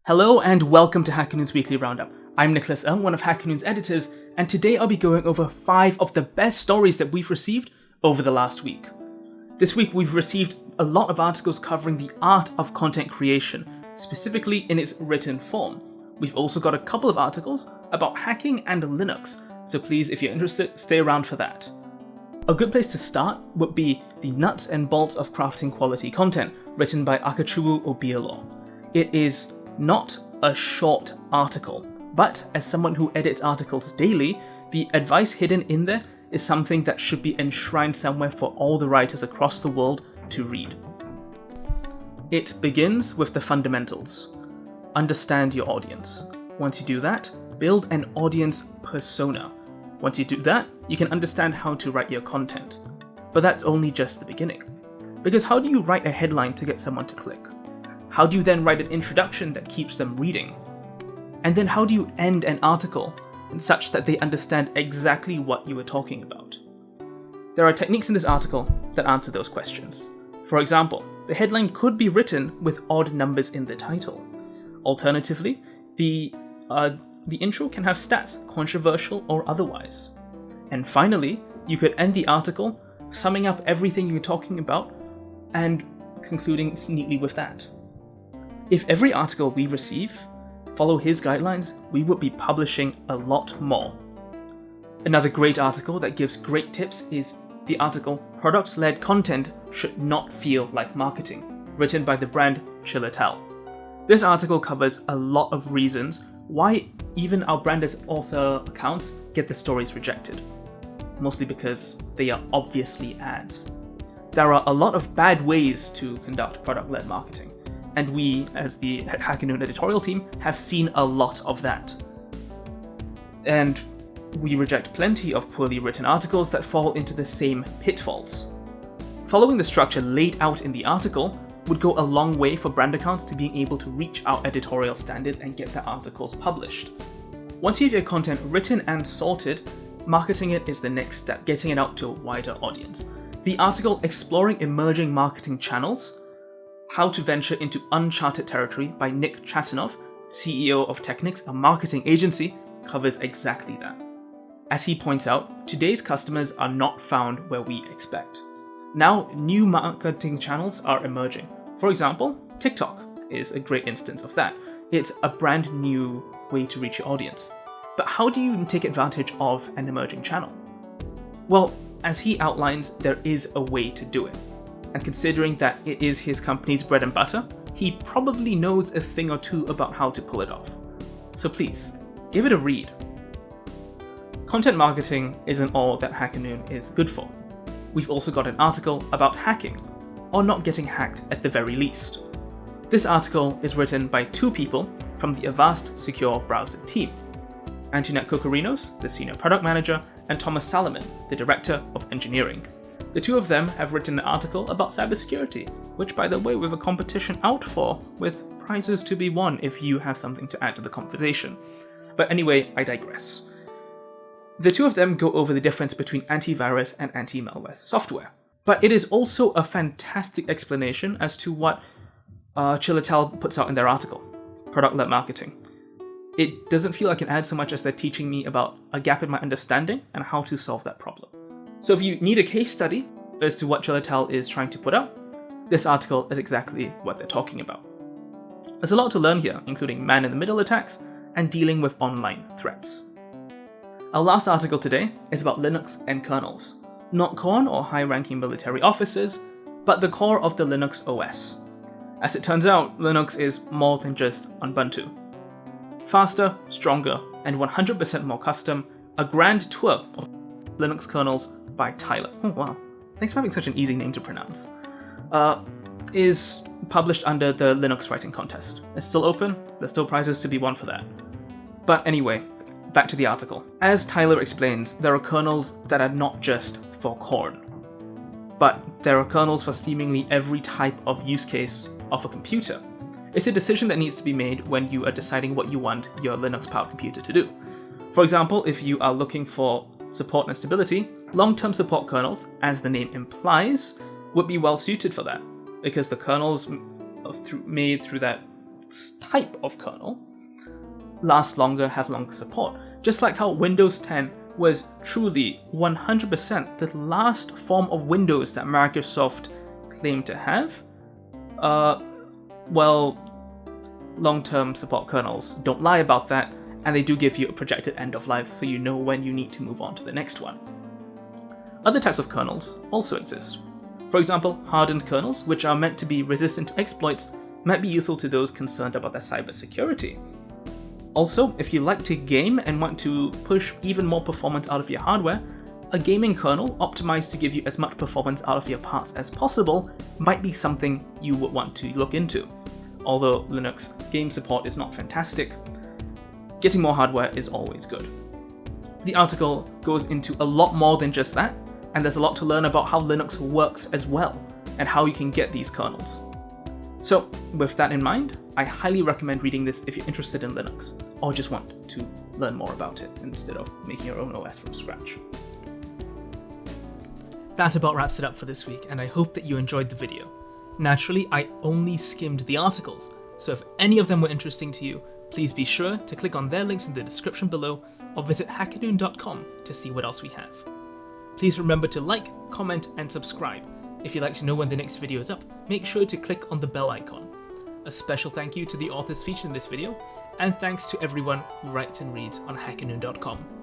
Hello and welcome to HackerNoon's Weekly Roundup. I'm Nicolas Ng, one of HackerNoon's editors, and today I'll be going over 5 of the best stories that we've received over the last week. This week we've received a lot of articles covering the art of content creation, specifically in its written form. We've also got a couple of articles about hacking and Linux, so please, if you're interested, stay around for that. A good place to start would be The Nuts and Bolts of Crafting Quality Content, written by Akachubu Obialo. It is not a short article, but as someone who edits articles daily, the advice hidden in there is something that should be enshrined somewhere for all the writers across the world to read. It begins with the fundamentals. Understand your audience. Once you do that, build an audience persona. Once you do that, you can understand how to write your content. But that's only just the beginning. Because how do you write a headline to get someone to click? How do you then write an introduction that keeps them reading? And then how do you end an article such that they understand exactly what you were talking about? There are techniques in this article that answer those questions. For example, the headline could be written with odd numbers in the title. Alternatively, the intro can have stats, controversial or otherwise. And finally, you could end the article summing up everything you're talking about and concluding neatly with that. If every article we receive follow his guidelines, we would be publishing a lot more. Another great article that gives great tips is the article Product-Led Content Should Not Feel Like Marketing, written by the brand Chilatel. This article covers a lot of reasons why even our brand as author accounts get the stories rejected. Mostly because they are obviously ads. There are a lot of bad ways to conduct product-led marketing. And we, as the HackerNoon editorial team, have seen a lot of that. And we reject plenty of poorly written articles that fall into the same pitfalls. Following the structure laid out in the article would go a long way for brand accounts to being able to reach our editorial standards and get their articles published. Once you have your content written and sorted, marketing it is the next step, getting it out to a wider audience. The article Exploring Emerging Marketing Channels, How to Venture into Uncharted Territory by Nick Chatinov, CEO of Technics, a marketing agency, covers exactly that. As he points out, today's customers are not found where we expect. Now, new marketing channels are emerging. For example, TikTok is a great instance of that. It's a brand new way to reach your audience. But how do you take advantage of an emerging channel? Well, as he outlines, there is a way to do it. And considering that it is his company's bread and butter, he probably knows a thing or two about how to pull it off. So please, give it a read. Content marketing isn't all that HackerNoon is good for. We've also got an article about hacking, or not getting hacked at the very least. This article is written by 2 people from the Avast Secure Browser team. Antoinette Kokorinos, the Senior Product Manager, and Thomas Salomon, the Director of Engineering. The 2 of them have written an article about cybersecurity, which, by the way, we have a competition out for, with prizes to be won if you have something to add to the conversation. But anyway, I digress. The 2 of them go over the difference between antivirus and anti-malware software. But it is also a fantastic explanation as to what Chilatel puts out in their article, Product-Led Marketing. It doesn't feel like an ad so much as they're teaching me about a gap in my understanding and how to solve that problem. So if you need a case study as to what Chilatel is trying to put out, this article is exactly what they're talking about. There's a lot to learn here, including man-in-the-middle attacks and dealing with online threats. Our last article today is about Linux and kernels. Not corn or high-ranking military officers, but the core of the Linux OS. As it turns out, Linux is more than just Ubuntu. Faster, stronger, and 100% more custom, a grand tour of Linux kernels by Tyler. Oh wow, thanks for having such an easy name to pronounce. Is published under the Linux Writing Contest. It's still open, there's still prizes to be won for that. But anyway, back to the article. As Tyler explains, there are kernels that are not just for corn, but there are kernels for seemingly every type of use case of a computer. It's a decision that needs to be made when you are deciding what you want your Linux-powered computer to do. For example, if you are looking for support and stability, long-term support kernels, as the name implies, would be well suited for that, because the kernels made through that type of kernel last longer, have longer support. Just like how Windows 10 was truly 100% the last form of Windows that Microsoft claimed to have. Long-term support kernels don't lie about that, and they do give you a projected end of life, so you know when you need to move on to the next one. Other types of kernels also exist. For example, hardened kernels, which are meant to be resistant to exploits, might be useful to those concerned about their cybersecurity. Also, if you like to game and want to push even more performance out of your hardware, a gaming kernel optimized to give you as much performance out of your parts as possible might be something you would want to look into. Although Linux game support is not fantastic, getting more hardware is always good. The article goes into a lot more than just that, and there's a lot to learn about how Linux works as well, and how you can get these kernels. So, with that in mind, I highly recommend reading this if you're interested in Linux, or just want to learn more about it instead of making your own OS from scratch. That about wraps it up for this week, and I hope that you enjoyed the video. Naturally, I only skimmed the articles, so if any of them were interesting to you, please be sure to click on their links in the description below or visit HackerNoon.com to see what else we have. Please remember to like, comment, and subscribe. If you'd like to know when the next video is up, make sure to click on the bell icon. A special thank you to the authors featured in this video, and thanks to everyone who writes and reads on HackerNoon.com.